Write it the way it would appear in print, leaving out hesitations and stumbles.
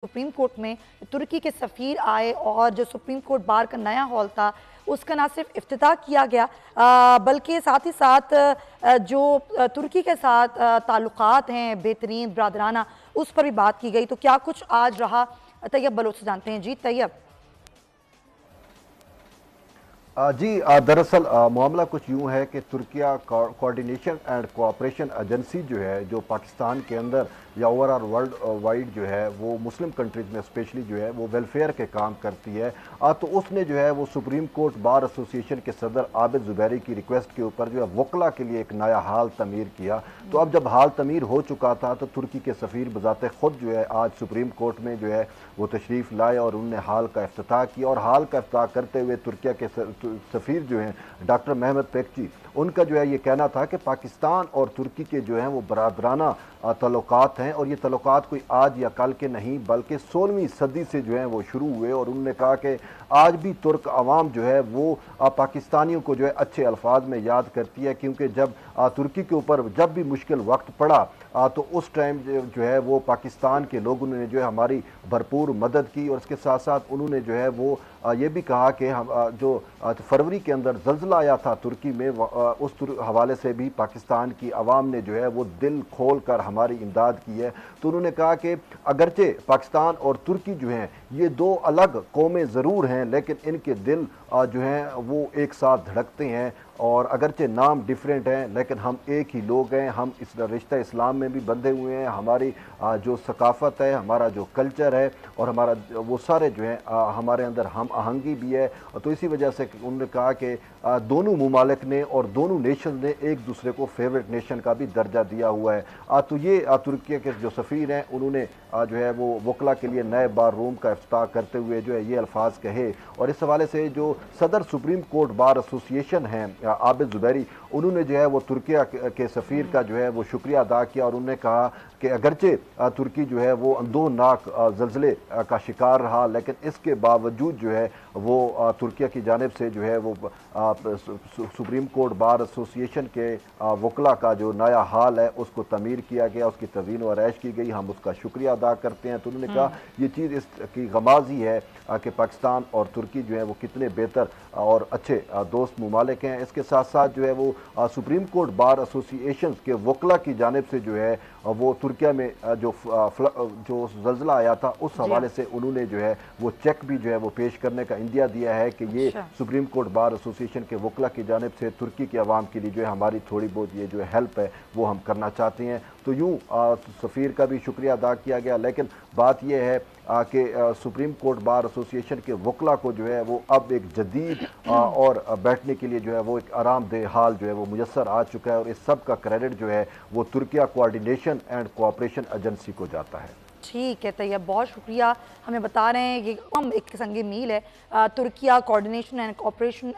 Supreme court में तुर्की के सफ़ीर आए और जो सुप्रीम कोर्ट बार का नया हॉल था उसका ना सिर्फ इफ्तिताह किया गया बल्कि साथ ही साथ जो तुर्की के साथ ताल्लुकात हैं बेहतरीन ब्रादराना उस पर भी बात की गई। तो क्या कुछ आज रहा, तैयब बलोच से जानते हैं। जी तैयब। जी दरअसल मामला कुछ यूँ है कि Türkiye coordination and cooperation agency जो है, जो पाकिस्तान के अंदर या ओवरऑल वर्ल्ड वाइड जो है वो मुस्लिम कंट्रीज़ में स्पेशली जो है वो वेलफेयर के काम करती है। तो उसने जो है वो सुप्रीम कोर्ट बार एसोसिएशन के सदर आबिद ज़ुबैरी की रिक्वेस्ट के ऊपर जो है वकला के लिए एक नया हाल तमीर किया। तो अब जब हाल तमीर हो चुका था तो तुर्की के सफ़ीर बज़ाते ख़ुद जो है आज सुप्रीम कोर्ट में जो है वो तशरीफ़ लाए और उनने हाल का इफ्तिताह किया। और हाल का इफ्तिताह करते हुए तुर्किया के सफ़ीर जो हैं डॉक्टर महमद पेकची, उनका जो है ये कहना था कि पाकिस्तान और तुर्की के जो हैं वो बरादराना तल्लुकात हैं और ये तल्लुकात कोई आज या कल के नहीं बल्कि 16वीं सदी से जो हैं वो शुरू हुए। और उन्होंने कहा कि आज भी तुर्क अवाम जो है वो पाकिस्तानियों को जो है अच्छे अल्फाज में याद करती है, क्योंकि जब तुर्की के ऊपर जब भी मुश्किल वक्त पड़ा तो उस टाइम जो है वो पाकिस्तान के लोगों ने जो है हमारी भरपूर मदद की। और इसके साथ साथ उन्होंने जो है वो ये भी कहा कि हम जो फरवरी के अंदर ज़ल्ज़ला आया था तुर्की में, उस हवाले से भी पाकिस्तान की आवाम ने जो है वो दिल खोल कर हमारी इमदाद की है। तो उन्होंने कहा कि अगरचे पाकिस्तान और तुर्की जो हैं ये दो अलग कौमें ज़रूर हैं, लेकिन इनके दिल जो हैं वो एक साथ धड़कते हैं। और अगरचे नाम डिफरेंट हैं लेकिन हम एक ही लोग हैं, हम इस रिश्ता इस्लाम में भी बंधे हुए हैं। हमारी जो सकाफ़त है, हमारा जो कल्चर है और हमारा वो सारे जो हैं हमारे अंदर हम आहंगी भी है। तो इसी वजह से उन्होंने कहा कि दोनों ममालिक ने और दोनों नेशन ने एक दूसरे को फेवरेट नेशन का भी दर्जा दिया हुआ है। तो ये तुर्की के जो सफ़ीर हैं उन्होंने जो है वो वकला के लिए नए बार रूम का इफ्तिताह करते हुए जो है ये अल्फाज कहे। और इस हवाले से जो सदर सुप्रीम कोर्ट बार एसोसिएशन हैं आबिद ज़ुबैरी, उन्होंने जो है वो तुर्किया के सफ़ीर का जो है वो शुक्रिया अदा किया और उन्होंने कहा कि अगरचे तुर्की जो है वो अंदोनाक ज़ल्ज़ले का शिकार रहा, लेकिन इसके बावजूद जो है वो तुर्किया की जानिब से जो है वो सुप्रीम कोर्ट बार एसोसिएशन के वकला का जो नया हाल है उसको तमीर किया गया, उसकी तज़ीन व आरइश की गई, हम उसका शुक्रिया अदा करते हैं। तो उन्होंने कहा ये चीज़ इसकी गमाज़ी है कि पाकिस्तान और तुर्की जो है वो कितने बेहतर और अच्छे दोस्त ममालिक हैं। इसके साथ साथ जो है वो सुप्रीम कोर्ट बार एसोसिएशन के वकला की जानिब से जो है वो तुर्किया में जो ज़ल्ज़ला आया था उस हवाले से उन्होंने जो है वो चेक भी जो है वो पेश करने का इंदिया दिया है कि ये सुप्रीम कोर्ट बार एसोसिएशन के वकला की जानिब से तुर्की के अवाम के लिए जो है हमारी थोड़ी बहुत ये जो है हेल्प है वो हम करना चाहते हैं। तो यूँ सफ़ीर का भी शुक्रिया अदा किया गया, लेकिन बात यह है कि सुप्रीम कोर्ट बार एसोसिएशन के वकला को जो है वो अब एक जदीद और बैठने के लिए जो है वो एक आरामदेह हाल जो है वो मुयस्सर आ चुका है। और इस सब का क्रेडिट जो है वो Türkiye coordination and cooperation agency को जाता है। ठीक है तैयब, बहुत शुक्रिया। हमें बता रहे हैं ये हम एक संग मील है तुर्किया कोऑर्डिनेशन एंड कोऑपरेशन